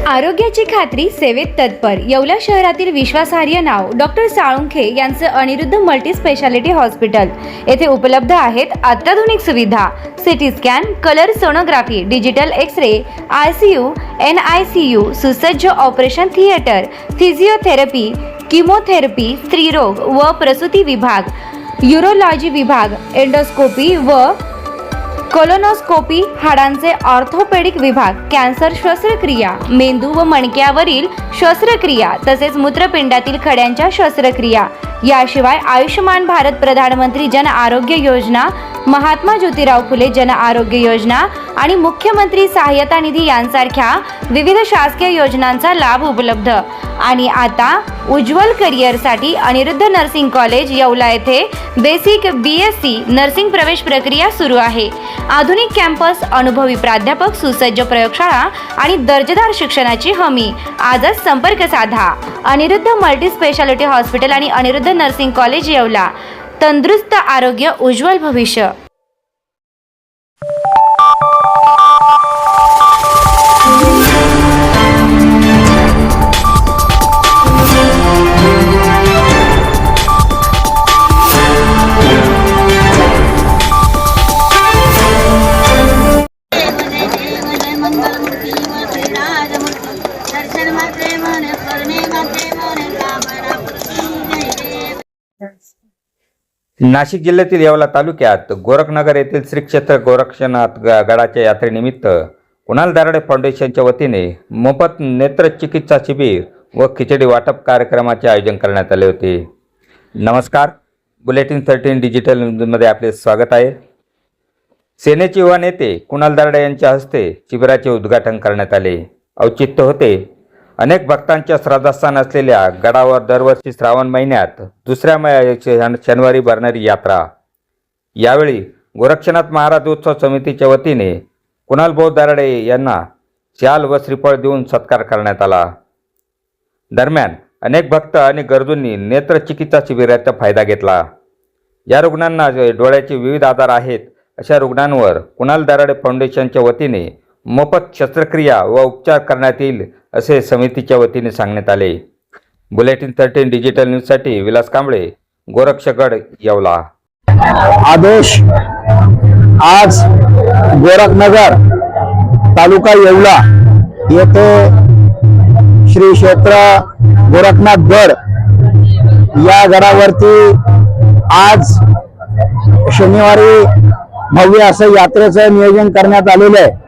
आरोग्याची खात्री सेवेत तत्पर येवला शहरातील विश्वासार्ह नाव डॉक्टर साळुंखे यांचं अनिरुद्ध मल्टी स्पेशालिटी हॉस्पिटल येथे उपलब्ध आहेत अत्याधुनिक सुविधा CT scan, colour sonography, digital X-ray, ICU, NICU, सुसज्ज ऑपरेशन थिएटर, फिजिओथेरपी, किमोथेरपी, स्त्रीरोग व प्रसूती विभाग, यूरोलॉजी विभाग, एंडोस्कोपी व कोलोनोस्कोपी, हाडांचे ऑर्थोपेडिक विभाग, कॅन्सर शस्त्रक्रिया, मेंदू व मणक्यावरील शस्त्रक्रिया तसेच मूत्रपिंडातील खड्यांच्या शस्त्रक्रिया, याशिवाय आयुष्यमान भारत प्रधानमंत्री जन आरोग्य योजना, महात्मा ज्योतिराव फुले जन आरोग्य योजना आणि मुख्यमंत्री सहायता निधी यांसारख्या विविध शासकीय योजनांचा लाभ उपलब्ध। आणि आता उज्ज्वल करिअरसाठी अनिरुद्ध नर्सिंग कॉलेज येवला येथे बेसिक BSc नर्सिंग प्रवेश प्रक्रिया सुरू आहे। आधुनिक कॅम्पस, अनुभवी प्राध्यापक, सुसज्ज प्रयोगशाळा आणि दर्जेदार शिक्षणाची हमी। आजच संपर्क साधा। अनिरुद्ध मल्टी स्पेशालिटी हॉस्पिटल आणि अनिरुद्ध नर्सिंग कॉलेज येवला। तंदुरुस्त आरोग्य, उज्ज्वल भविष्य। नाशिक जिल्ह्यातील येवला तालुक्यात गोरखनगर येथील श्री क्षेत्र गोरक्षनाथ गडाच्या यात्रेनिमित्त कुणाल दराडे फाउंडेशनच्या वतीने मोफत नेत्र चिकित्सा शिबिर व खिचडी वाटप कार्यक्रमाचे आयोजन करण्यात आले होते। नमस्कार, बुलेटिन 13 डिजिटल न्यूजमध्ये आपले स्वागत आहे। सेनेचे युवा नेते कुणाल दराडे यांच्या हस्ते शिबिराचे उद्घाटन करण्यात आले। औचित्य होते अनेक भक्तांच्या श्रद्धास्थान असलेल्या गडावर दरवर्षी श्रावण महिन्यात दुसऱ्या शनिवारी भरणारी यात्रा। यावेळी गोरक्षनाथ महाराज उत्सव समितीच्या वतीने कुणाल भाऊ दराडे यांना शाल व श्रीफळ देऊन सत्कार करण्यात आला। दरम्यान अनेक भक्त आणि गरजूंनी नेत्र चिकित्सा शिबिराचा फायदा घेतला। या रुग्णांना डोळ्याचे विविध आजार आहेत अशा रुग्णांवर कुणाल दराडे फाउंडेशनच्या वतीने मोफत शस्त्रक्रिया व उपचार करण्यात येईल असे समितीच्या वतीने सांगण्यात आले। बुलेटिन 13 डिजिटल न्यूजसाठी विलास कांबळे, गोरक्षगड, येवला। आदेश आज गोरखनगर तालुका येवला येथे श्री क्षेत्र गोरखनाथ गड या गडावरती आज शनिवारी भव्य असं यात्रेचं नियोजन करण्यात आलेलं आहे।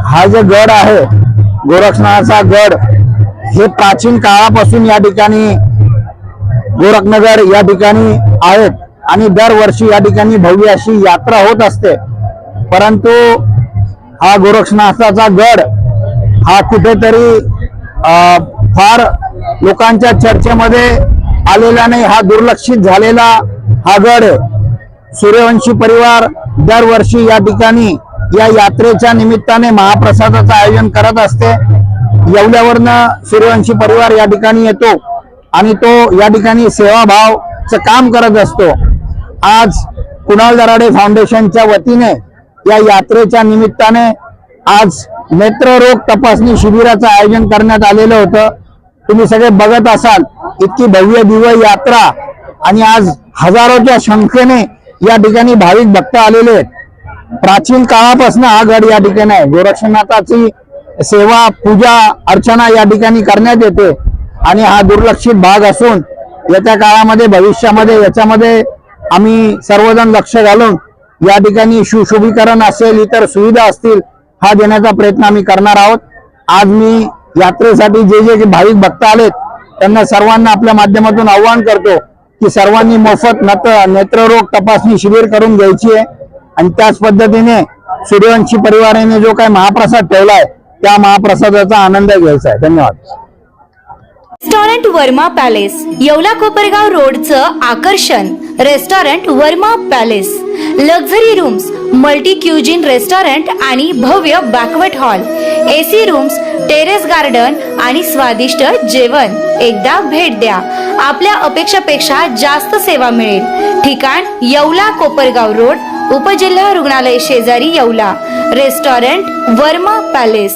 हा जो गड आहे गोरक्षनाथचा गड हे प्राचीन काळापासून या ठिकाणी गोरखनगर या ठिकाणी आहेत आणि दरवर्षी या ठिकाणी भव्य अशी यात्रा होत असते। परंतु हा गोरक्षनाथाचा गड हा कुठेतरी फार लोकांच्या चर्चेमध्ये आलेला नाही, हा दुर्लक्षित झालेला हा गड आहे। सूर्यवंशी परिवार दरवर्षी या ठिकाणी या यात्रेच्या निमित्ताने महाप्रसादाचं आयोजन करत असते। येवल्यावरनं सूर्यवंशी परिवार या ठिकाणी येतो आणि तो या ठिकाणी सेवाभावचं काम करत असतो। आज कुणाल दराडे फाउंडेशनच्या वतीने या यात्रेच्या निमित्ताने आज नेत्ररोग तपासणी शिबिराचं आयोजन करण्यात आलेलं होतं। तुम्ही सगळे बघत असाल इतकी भव्य दिव्य यात्रा आणि आज हजारोच्या संख्येने या ठिकाणी भाविक भक्त आलेले आहेत। प्राचीन काळापासून हा गड या ठिकाणी आहे। गोरक्षनाथाची सेवा, पूजा अर्चना या ठिकाणी करण्यात येते आणि हा दुर्लक्षित भाग असून येत्या काळामध्ये भविष्यामध्ये याच्यामध्ये आम्ही सर्वजण लक्ष घालून या ठिकाणी सुशोभीकरण असेल, इतर सुविधा असतील, हा देण्याचा प्रयत्न आम्ही करणार आहोत। आज मी यात्रेसाठी जे भाविक भक्त आलेत त्यांना सर्वांना आपल्या माध्यमातून आवाहन करतो की सर्वांनी मोफत नेत्ररोग तपासणी शिबिर करून घ्यायची आहे आणि त्याच पद्धतीने सूर्यवंशी परिवाराने जो काही महाप्रसाद ठेवलाय त्या महाप्रसादाचा आनंद घ्यायचा आहे। धन्यवाद। रेस्टॉरंट वर्मा पॅलेस, येवला कोपरगाव रोडचं आकर्षण। Restaurant Verma palace, luxury rooms, multi cuisine restaurant आणि भव्य banquet hall, AC rooms, terrace garden आणि स्वादिष्ट जेवण। एकदा भेट द्या, आपल्या अपेक्षापेक्षा जास्त सेवा मिळेल। ठिकाण येवला कोपरगाव रोड, उपजिल्हा रुग्णालय शेजारी येवला। Restaurant Verma palace.